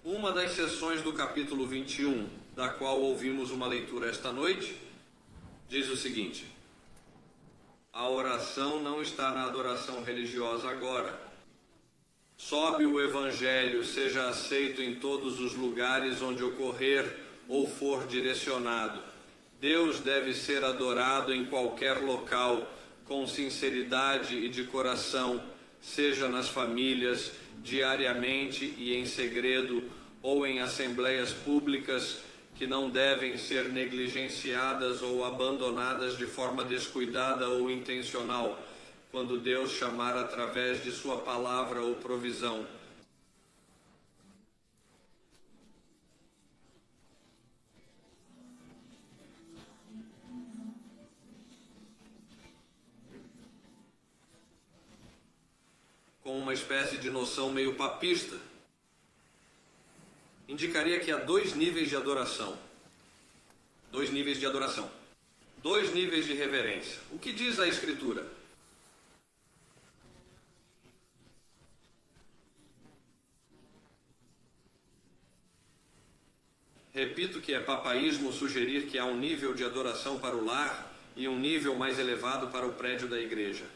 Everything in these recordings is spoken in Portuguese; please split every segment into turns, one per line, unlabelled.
Uma das sessões do capítulo 21, da qual ouvimos uma leitura esta noite, diz o seguinte: a oração não está na adoração religiosa agora. Sobe o Evangelho, seja aceito em todos os lugares onde ocorrer ou for direcionado. Deus deve ser adorado em qualquer local, com sinceridade e de coração, seja nas famílias, diariamente e em segredo, ou em assembleias públicas que não devem ser negligenciadas ou abandonadas de forma descuidada ou intencional, quando Deus chamar através de sua palavra ou provisão. Com uma espécie de noção meio papista, indicaria que há dois níveis de adoração. Dois níveis de adoração. Dois níveis de reverência. O que diz a Escritura? Repito que é papaísmo sugerir que há um nível de adoração para o lar e um nível mais elevado para o prédio da igreja.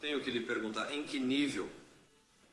Tenho que lhe perguntar, em que nível?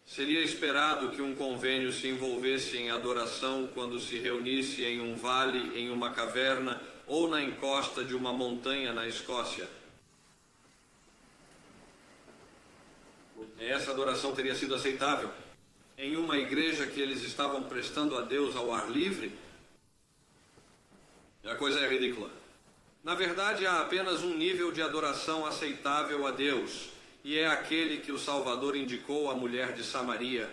Seria esperado que um convênio se envolvesse em adoração quando se reunisse em um vale, em uma caverna ou na encosta de uma montanha na Escócia? Essa adoração teria sido aceitável em uma igreja que eles estavam prestando a Deus ao ar livre? A coisa é ridícula. Na verdade, há apenas um nível de adoração aceitável a Deus, e é aquele que o Salvador indicou à mulher de Samaria.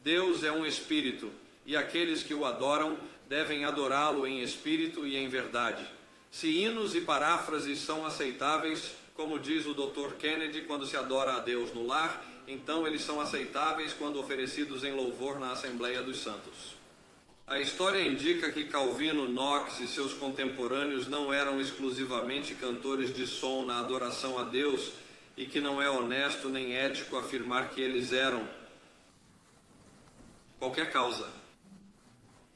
Deus é um espírito, e aqueles que o adoram devem adorá-lo em espírito e em verdade. Se hinos e paráfrases são aceitáveis, como diz o Dr. Kennedy, quando se adora a Deus no lar, então eles são aceitáveis quando oferecidos em louvor na Assembleia dos Santos. A história indica que Calvino, Knox e seus contemporâneos não eram exclusivamente cantores de som na adoração a Deus, e que não é honesto nem ético afirmar que eles eram qualquer causa,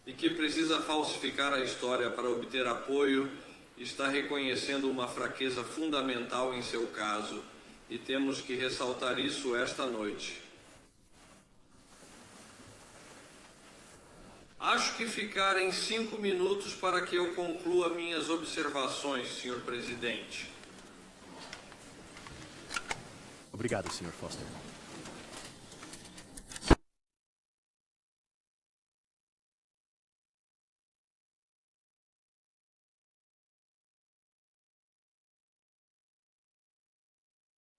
e que precisa falsificar a história para obter apoio, está reconhecendo uma fraqueza fundamental em seu caso, e temos que ressaltar isso esta noite. Acho que ficarem 5 minutos para que eu conclua minhas observações, Sr. Presidente.
Obrigado, Sr. Foster.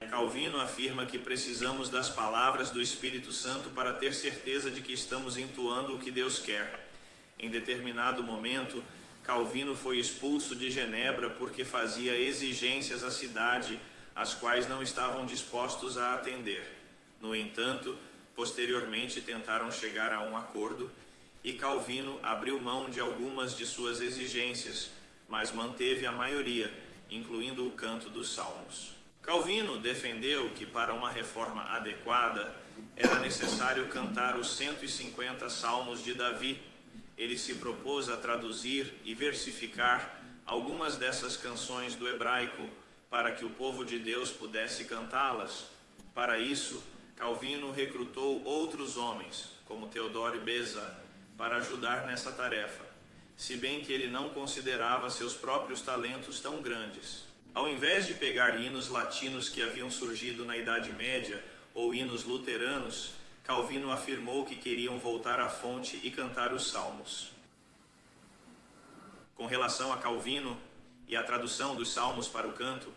Calvino afirma que precisamos das palavras do Espírito Santo para ter certeza de que estamos entoando o que Deus quer. Em determinado momento, Calvino foi expulso de Genebra porque fazia exigências à cidade, as quais não estavam dispostos a atender. No entanto, posteriormente tentaram chegar a um acordo e Calvino abriu mão de algumas de suas exigências, mas manteve a maioria, incluindo o canto dos salmos. Calvino defendeu que para uma reforma adequada era necessário cantar os 150 salmos de Davi. Ele se propôs a traduzir e versificar algumas dessas canções do hebraico para que o povo de Deus pudesse cantá-las. Para isso, Calvino recrutou outros homens, como Teodoro Beza, para ajudar nessa tarefa, se bem que ele não considerava seus próprios talentos tão grandes. Ao invés de pegar hinos latinos que haviam surgido na Idade Média ou hinos luteranos, Calvino afirmou que queriam voltar à fonte e cantar os salmos. Com relação a Calvino e a tradução dos salmos para o canto,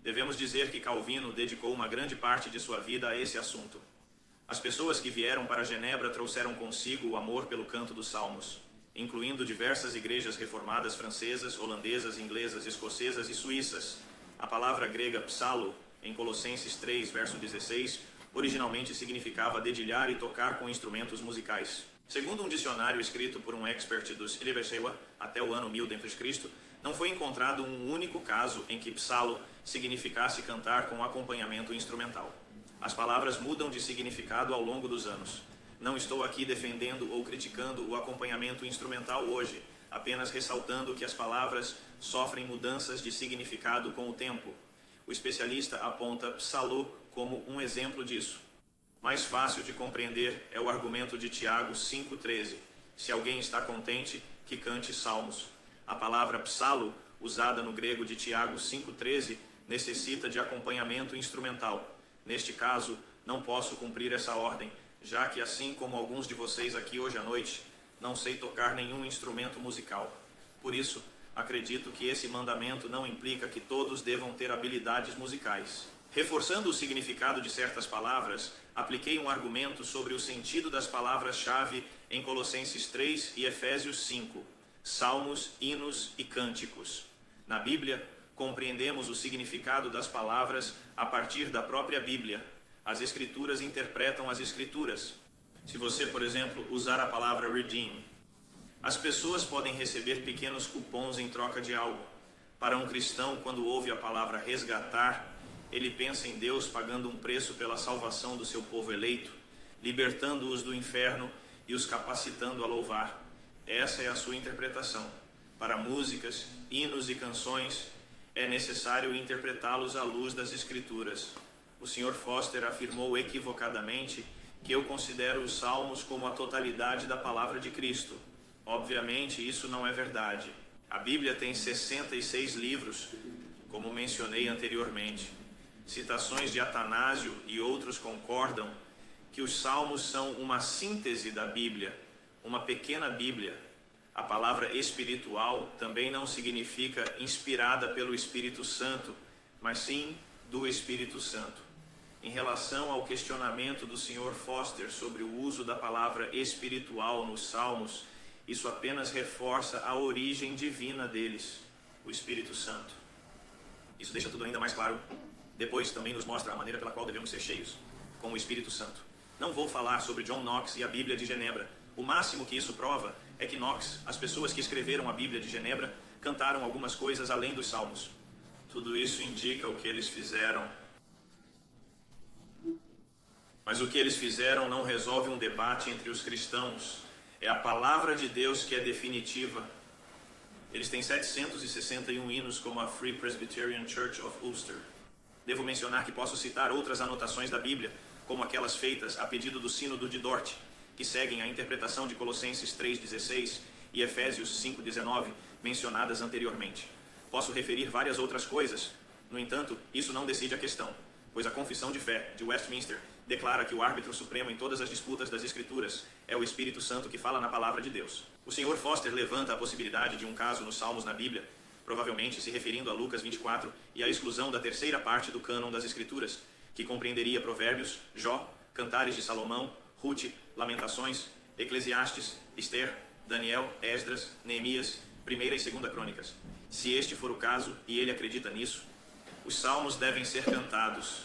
devemos dizer que Calvino dedicou uma grande parte de sua vida a esse assunto. As pessoas que vieram para Genebra trouxeram consigo o amor pelo canto dos salmos, incluindo diversas igrejas reformadas francesas, holandesas, inglesas, escocesas e suíças. A palavra grega psalo, em Colossenses 3, verso 16, originalmente significava dedilhar e tocar com instrumentos musicais. Segundo um dicionário escrito por um expert dos Ilibeshewa, até o ano 1000 d.C., não foi encontrado um único caso em que psalo significasse cantar com acompanhamento instrumental. As palavras mudam de significado ao longo dos anos. Não estou aqui defendendo ou criticando o acompanhamento instrumental hoje, apenas ressaltando que as palavras sofrem mudanças de significado com o tempo. O especialista aponta psalô como um exemplo disso. Mais fácil de compreender é o argumento de Tiago 5,13. Se alguém está contente, que cante salmos. A palavra psalo, usada no grego de Tiago 5,13, necessita de acompanhamento instrumental. Neste caso, não posso cumprir essa ordem, já que, assim como alguns de vocês aqui hoje à noite, não sei tocar nenhum instrumento musical. Por isso, acredito que esse mandamento não implica que todos devam ter habilidades musicais. Reforçando o significado de certas palavras, apliquei um argumento sobre o sentido das palavras-chave em Colossenses 3 e Efésios 5, salmos, hinos e cânticos. Na Bíblia, compreendemos o significado das palavras a partir da própria Bíblia. As Escrituras interpretam as Escrituras. Se você, por exemplo, usar a palavra redeem, as pessoas podem receber pequenos cupons em troca de algo. Para um cristão, quando ouve a palavra resgatar, ele pensa em Deus pagando um preço pela salvação do seu povo eleito, libertando-os do inferno e os capacitando a louvar. Essa é a sua interpretação. Para músicas, hinos e canções, é necessário interpretá-los à luz das Escrituras. O Sr. Foster afirmou equivocadamente que eu considero os salmos como a totalidade da palavra de Cristo. Obviamente, isso não é verdade. A Bíblia tem 66 livros, como mencionei anteriormente. Citações de Atanásio e outros concordam que os salmos são uma síntese da Bíblia, uma pequena Bíblia. A palavra espiritual também não significa inspirada pelo Espírito Santo, mas sim do Espírito Santo. Em relação ao questionamento do Sr. Foster sobre o uso da palavra espiritual nos salmos, isso apenas reforça a origem divina deles, o Espírito Santo. Isso deixa tudo ainda mais claro. Depois também nos mostra a maneira pela qual devemos ser cheios com o Espírito Santo. Não vou falar sobre John Knox e a Bíblia de Genebra. O máximo que isso prova é que Knox, as pessoas que escreveram a Bíblia de Genebra, cantaram algumas coisas além dos salmos. Tudo isso indica o que eles fizeram. Mas o que eles fizeram não resolve um debate entre os cristãos. É a palavra de Deus que é definitiva. Eles têm 761 hinos como a Free Presbyterian Church of Ulster. Devo mencionar que posso citar outras anotações da Bíblia, como aquelas feitas a pedido do Sínodo de Dort, que seguem a interpretação de Colossenses 3,16 e Efésios 5,19, mencionadas anteriormente. Posso referir várias outras coisas. No entanto, isso não decide a questão, pois a Confissão de Fé de Westminster declara que o árbitro supremo em todas as disputas das Escrituras é o Espírito Santo que fala na palavra de Deus. O Sr. Foster levanta a possibilidade de um caso nos Salmos na Bíblia, provavelmente se referindo a Lucas 24 e a exclusão da terceira parte do cânon das Escrituras, que compreenderia Provérbios, Jó, Cantares de Salomão, Rute, Lamentações, Eclesiastes, Ester, Daniel, Esdras, Neemias, 1ª e 2ª Crônicas. Se este for o caso, e ele acredita nisso, os salmos devem ser cantados.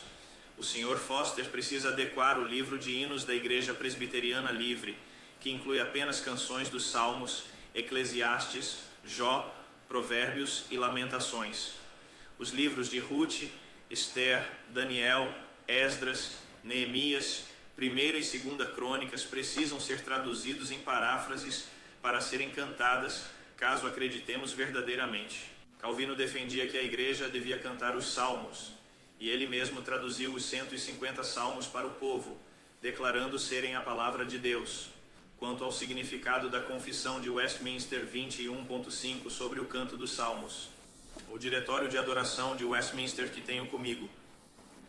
O Sr. Foster precisa adequar o livro de hinos da Igreja Presbiteriana Livre, que inclui apenas canções dos Salmos, Eclesiastes, Jó, Provérbios e Lamentações. Os livros de Rute, Ester, Daniel, Esdras, Neemias, 1ª e 2ª Crônicas precisam ser traduzidos em paráfrases para serem cantadas, caso acreditemos verdadeiramente. Calvino defendia que a igreja devia cantar os salmos, e ele mesmo traduziu os 150 salmos para o povo, declarando serem a palavra de Deus. Quanto ao significado da Confissão de Westminster 21.5 sobre o canto dos salmos, o Diretório de Adoração de Westminster que tenho comigo,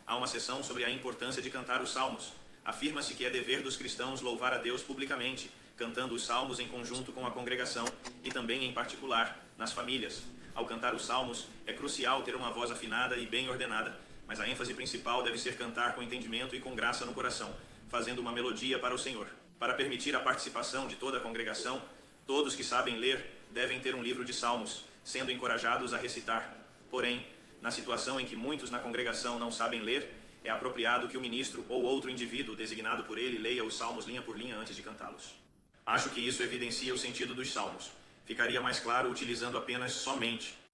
há uma seção sobre a importância de cantar os salmos. Afirma-se que é dever dos cristãos louvar a Deus publicamente, cantando os salmos em conjunto com a congregação e também em particular, nas famílias. Ao cantar os salmos, é crucial ter uma voz afinada e bem ordenada, mas a ênfase principal deve ser cantar com entendimento e com graça no coração, fazendo uma melodia para o Senhor. Para permitir a participação de toda a congregação, todos que sabem ler devem ter um livro de salmos, sendo encorajados a recitar. Porém, na situação em que muitos na congregação não sabem ler, é apropriado que o ministro ou outro indivíduo designado por ele leia os salmos linha por linha antes de cantá-los. Acho que isso evidencia o sentido dos salmos. Ficaria mais claro utilizando apenas somente